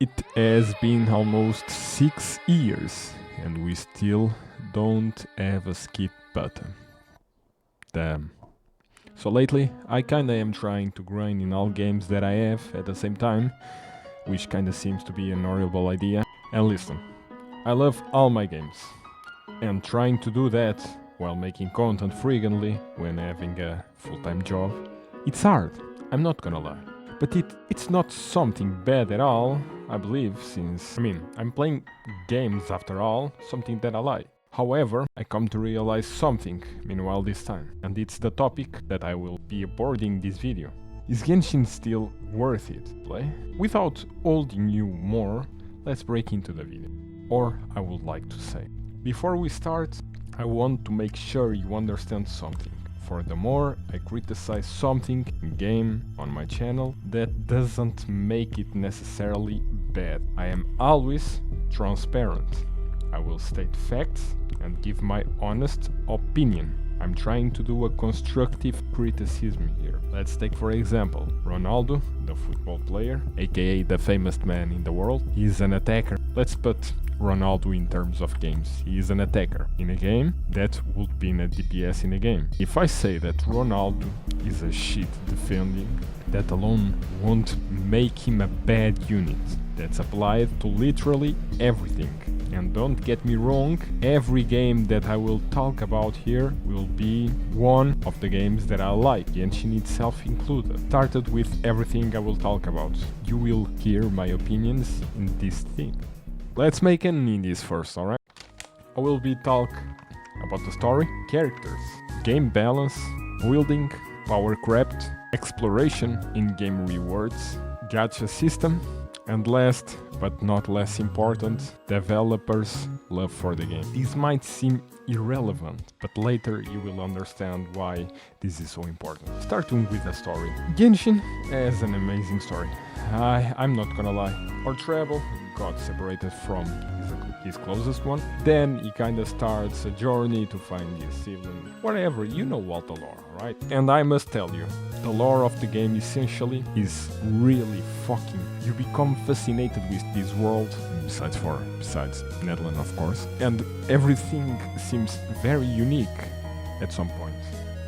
It has been almost 6 years and we still don't have a skip button. Damn. So lately, I kinda am trying to grind in all games that I have at the same time, which kinda seems to be an horrible idea. And listen, I love all my games, and trying to do that while making content frequently when having a full-time job, it's hard, I'm not gonna lie. But it's not something bad at all, I believe, since, I'm playing games after all, something that I like. However, I come to realize something meanwhile this time, and it's the topic that I will be abording this video. Is Genshin still worth it to play? Without holding you more, let's break into the video. Or I would like to say, before we start, I want to make sure you understand something. For the more I criticize something in game on my channel, that doesn't make it necessarily bad. I am always transparent. I will state facts and give my honest opinion. I'm trying to do a constructive criticism here. Let's take for example, Ronaldo, the football player, aka the famous man in the world. He is an attacker. Let's put Ronaldo in terms of games. He is an attacker. In a game, that would be a DPS in a game. If I say that Ronaldo is a shit defending, that alone won't make him a bad unit. That's applied to literally everything. And don't get me wrong, every game that I will talk about here will be one of the games that I like, Genshin itself included. Started with everything I will talk about. You will hear my opinions in this thing. Let's make an indies first, alright? I will be talk about the story, characters, game balance, wielding, power craft, exploration, in-game rewards, gacha system, and last but not less important, developers' love for the game. These might seem irrelevant, but later you will understand why this is so important. Starting with the story. Genshin has an amazing story. I'm not gonna lie. Our travel got separated from his closest one. Then he kinda starts a journey to find his sibling. Whatever, you know all the lore, right? And I must tell you, the lore of the game essentially is really fucking... You become fascinated with this world, besides Netherlands of course, and everything seems very unique at some point.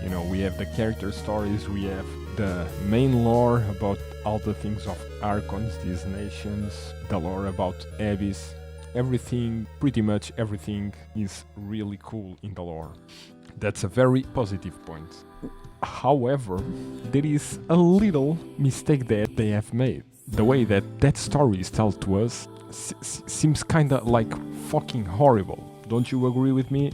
You know, we have the character stories, we have the main lore about all the things of Archons, these nations, the lore about Abyss. Everything, pretty much everything is really cool in the lore. That's a very positive point. However, there is a little mistake that they have made. The way that story is told to us seems kinda like fucking horrible. Don't you agree with me?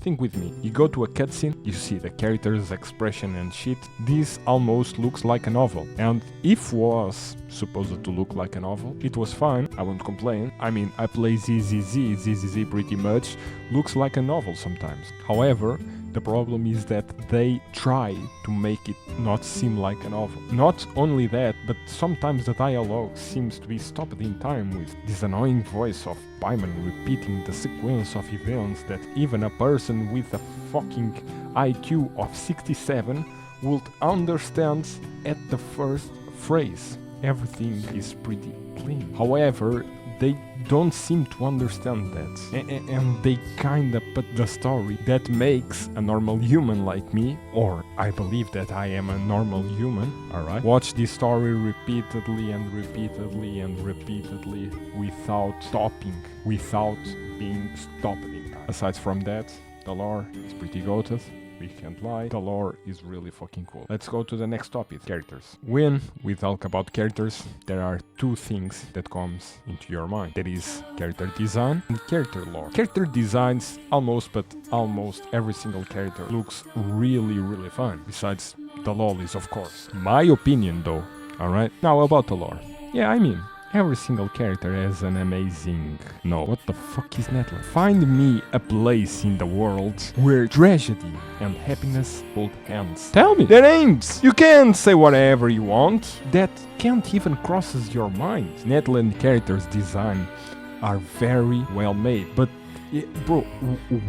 Think with me. You go to a cutscene, you see the character's expression and shit. This almost looks like a novel. And if was supposed to look like a novel, it was fine, I won't complain. I play ZZZ pretty much looks like a novel sometimes. However, the problem is that they try to make it not seem like a novel. Not only that, but sometimes the dialogue seems to be stopped in time with this annoying voice of Paimon repeating the sequence of events that even a person with a fucking IQ of 67 would understand at the first phrase. Everything is pretty clean. However, they don't seem to understand that, and they kinda put the story that makes a normal human like me, or I believe that I am a normal human, alright, watch this story repeatedly and repeatedly and repeatedly without stopping, without being stopped in time. Aside from that, the lore is pretty goated. We can't lie, the lore is really fucking cool. Let's go to the next topic, characters. When we talk about characters, there are two things that comes into your mind. That is character design and character lore. Character designs, almost every single character looks really fun, besides the lollies of course. My opinion though, alright? Now about the lore. Yeah, every single character has an amazing... No, what the fuck is Netherlands? Find me a place in the world where tragedy and happiness hold hands. Tell me their names! You can say whatever you want. That can't even crosses your mind. Netherlands characters' design are very well made, but Yeah, bro,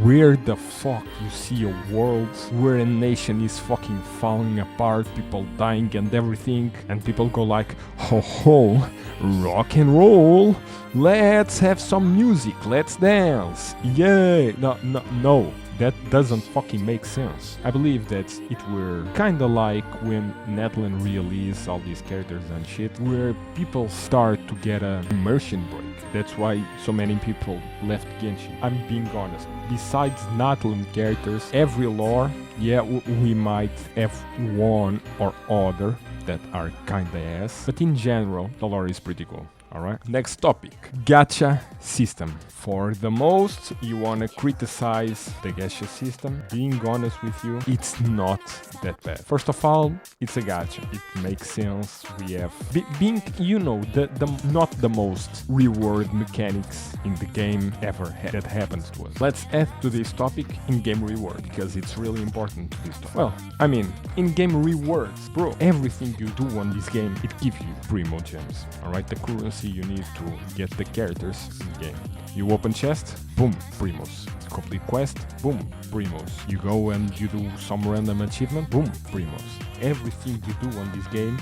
where the fuck you see a world where a nation is fucking falling apart, people dying and everything, and people go like, ho ho, rock and roll, let's have some music, let's dance, yay. No, that doesn't fucking make sense. I believe that it were kinda like when Netland released all these characters and shit, where people start to get a immersion break. That's why so many people left Genshin. I'm being honest. Besides Natlan characters, every lore, yeah, we might have one or other that are kinda ass, but in general, the lore is pretty cool. Alright, next topic, gacha system. For the most, you wanna criticize the gacha system. Being honest with you, it's not that bad. First of all, it's a gacha. It makes sense. We have being, you know, the not the most reward mechanics in the game ever that happens to us. Let's add to this topic in-game reward because it's really important to this topic. Well, I mean, in-game rewards, bro. Everything you do on this game, it gives you primo gems. Alright, the currency you need to get the characters in the game. You open chest, boom, primos. You complete quest, boom, primos. You go and you do some random achievement, boom, primos. Everything you do on this game,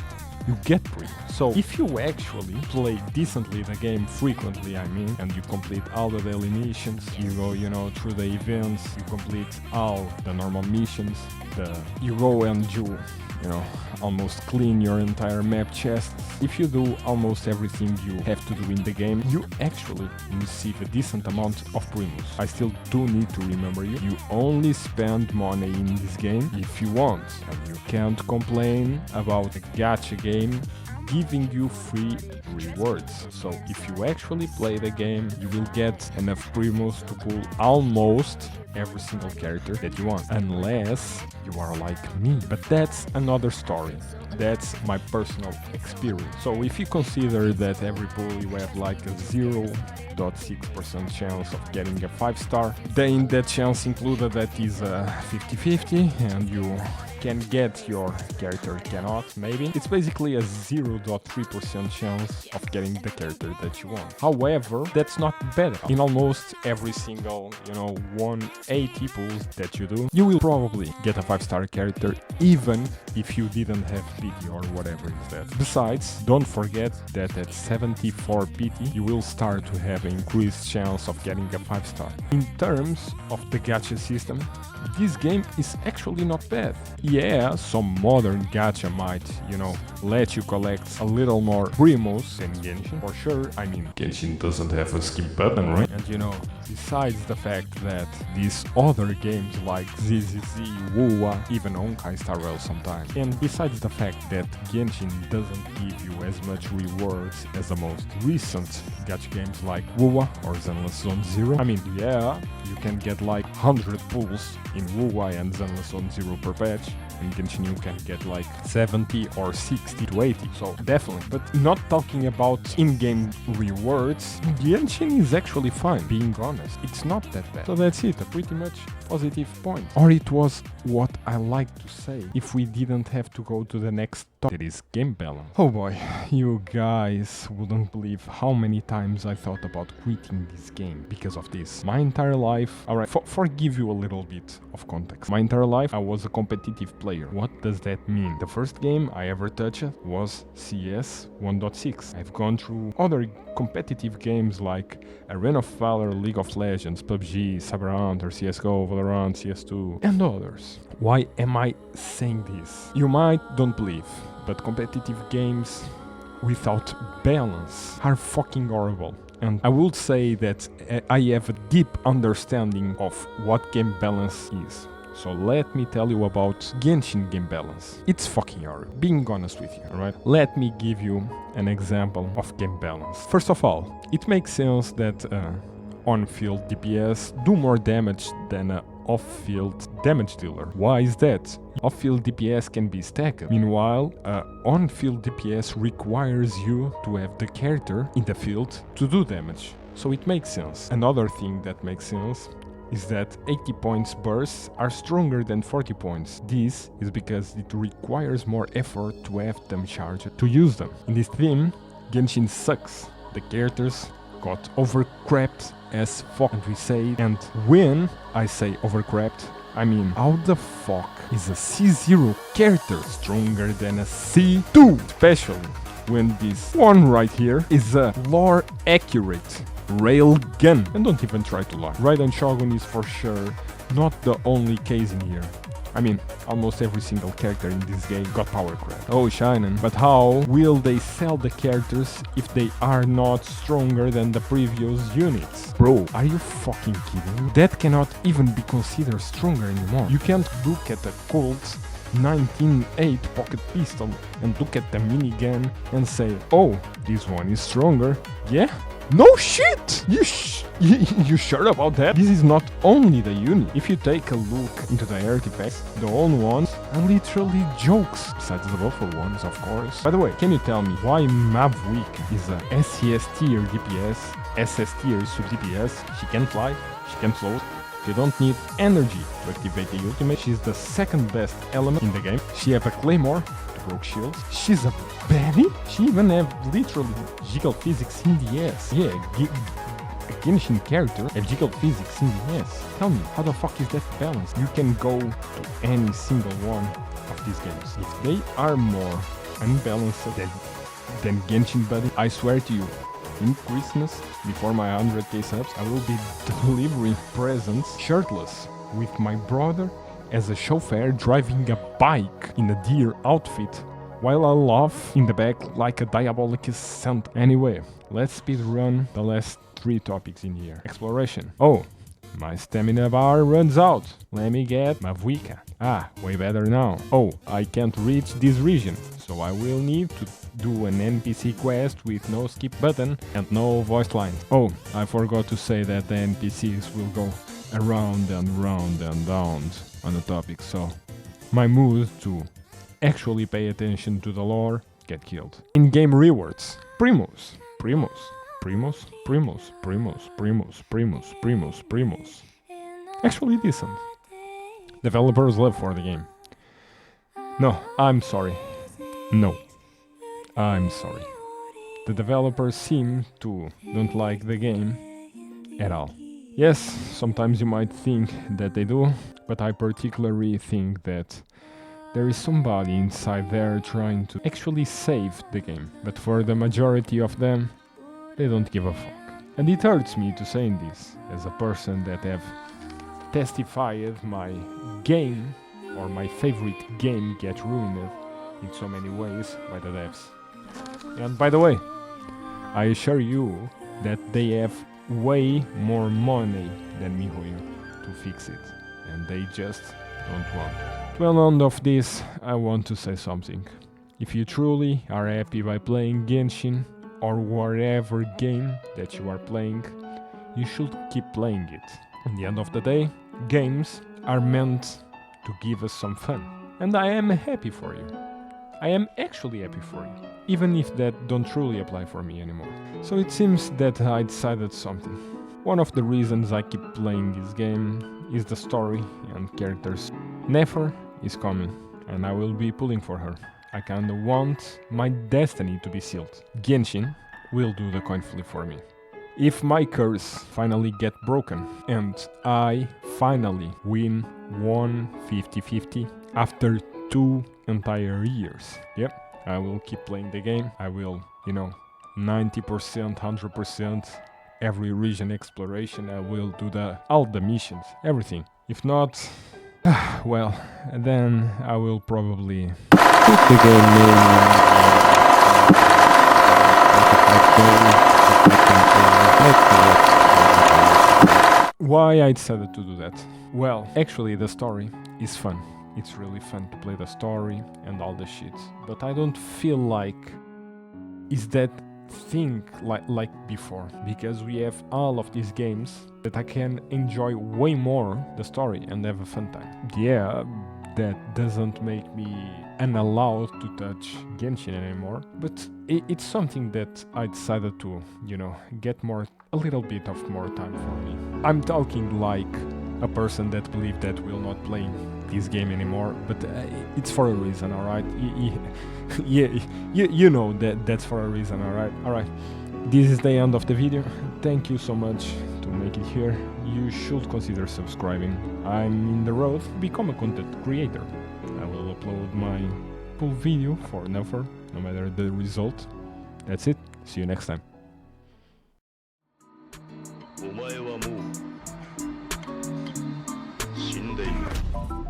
you get primos. So if you actually play decently the game frequently, I mean, and you complete all the daily missions, you go, you know, through the events, you complete all the normal missions, you go and you know, almost clean your entire map chest. If you do almost everything you have to do in the game, you actually receive a decent amount of primos. I still do need to remember you. You only spend money in this game if you want, and you can't complain about a gacha game giving you free rewards. So if you actually play the game, you will get enough primos to pull almost every single character that you want, unless you are like me. But that's another story. That's my personal experience. So if you consider that every pull you have like a 0.6% chance of getting a 5-star, then that chance included that is a 50-50, and you can get your character, cannot, maybe. It's basically a 0.3% chance of getting the character that you want. However, that's not bad. In almost every single, 180 pulls that you do, you will probably get a 5-star character, even if you didn't have pity or whatever is that. Besides, don't forget that at 74 pity, you will start to have an increased chance of getting a 5-star. In terms of the gacha system, this game is actually not bad. Yeah, some modern gacha might, let you collect a little more primos than Genshin, for sure. I mean, Genshin doesn't have a skip button, right? And besides the fact that these other games like ZZZ, WoWa, even Honkai Star Rail sometimes, and besides the fact that Genshin doesn't give you as much rewards as the most recent gacha games like WoWa or Zenless Zone Zero. I mean, yeah, you can get like 100 pulls in WoWa and Zenless Zone Zero per patch. In Genshin you can get like 70 or 60 to 80, so definitely. But not talking about in-game rewards, Genshin is actually fine, being honest. It's not that bad. So that's it, a pretty much positive point. Or it was what I like to say, if we didn't have to go to the next topic, that is game balance. Oh boy, you guys wouldn't believe how many times I thought about quitting this game because of this. My entire life, alright, forgive you a little bit of context. My entire life I was a competitive player. What does that mean? The first game I ever touched was CS 1.6. I've gone through other competitive games like Arena of Valor, League of Legends, PUBG, Cyberhunt or CSGO, Valorant, CS2, and others. Why am I saying this? You might don't believe, but competitive games without balance are fucking horrible. And I would say that I have a deep understanding of what game balance is. So let me tell you about Genshin game balance. It's fucking hard, being honest with you, alright? Let me give you an example of game balance. First of all, it makes sense that on-field DPS do more damage than a off-field damage dealer. Why is that? Off-field DPS can be stacked. Meanwhile, on-field DPS requires you to have the character in the field to do damage. So it makes sense. Another thing that makes sense is that 80 points bursts are stronger than 40 points. This is because it requires more effort to have them charged to use them. In this theme, Genshin sucks. The characters got overcrapped as fuck, and we say, and when I say overcrapped, I mean, how the fuck is a C0 character stronger than a C2? Especially when this one right here is a lore accurate rail gun. And don't even try to lie. Raiden Shogun is for sure not the only case in here. I mean, almost every single character in this game got power crap. Oh, Shinen. But how will they sell the characters if they are not stronger than the previous units? Bro, are you fucking kidding me? That cannot even be considered stronger anymore. You can't look at a Colt 19.8 pocket pistol and look at the minigun and say, oh, this one is stronger. Yeah? No shit! You sure about that? This is not only the unit. If you take a look into the artifacts, the own ones are literally jokes. Besides the buffer ones, of course. By the way, can you tell me why Maverick is a SCS tier DPS, SS tier sub DPS? She can fly, she can float. You don't need energy to activate the ultimate. She's the second best element in the game. She have a claymore to broke shields. She's a Benny? She even have literally jiggle physics in the ass. Yeah, a Genshin character have jiggle physics in the ass. Tell me, how the fuck is that balanced? You can go to any single one of these games. If they are more unbalanced than Genshin Buddy, I swear to you, in Christmas, before my 100k subs, I will be delivering presents shirtless with my brother as a chauffeur driving a bike in a deer outfit while I laugh in the back like a diabolic Santa. Anyway, let's speedrun the last 3 topics in here. Exploration. Oh, my stamina bar runs out. Let me get my Vuika. Ah, way better now. Oh, I can't reach this region, so I will need to do an NPC quest with no skip button and no voice line. Oh, I forgot to say that the NPCs will go around and round and down on the topic, so my mood to actually pay attention to the lore get killed. In-game rewards. Primus. Actually decent. Developers love for the game. No, I'm sorry. No. I'm sorry. The developers seem to don't like the game at all. Yes, sometimes you might think that they do, but I particularly think that there is somebody inside there trying to actually save the game. But for the majority of them, they don't give a fuck. And it hurts me to say this, as a person that have testified my game, or my favorite game, get ruined in so many ways by the devs. And by the way, I assure you that they have way more money than MiHoYo to fix it, and they just don't want. Well, on of this, I want to say something. If you truly are happy by playing Genshin, or whatever game that you are playing, you should keep playing it. At the end of the day, games are meant to give us some fun. And I am happy for you. I am actually happy for you, even if that don't truly apply for me anymore. So it seems that I decided something. One of the reasons I keep playing this game is the story and characters. Nefer is coming, and I will be pulling for her. I kinda want my destiny to be sealed. Genshin will do the coin flip for me. If my curse finally get broken and I finally win 150-50 after 2 entire years, yep, I will keep playing the game. I will, 90%, 100%, every region exploration. I will do all the missions, everything. If not, well, then I will probably keep the game Why I decided to do that? Well, actually the story is fun. It's really fun to play the story and all the shit. But I don't feel like is that thing like before, because we have all of these games that I can enjoy way more the story and have a fun time. Yeah, that doesn't make me unallowed to touch Genshin anymore, but it's something that I decided to, get a little bit of more time for me. I'm talking like a person that believe that will not play this game anymore, but it's for a reason, alright? Yeah, you know that's for a reason, alright? This is the end of the video. Thank you so much to make it here. You should consider subscribing. I'm in the road to become a content creator. I will upload my full video for never, no matter the result. That's it. See you next time. お前はもう死んでいる。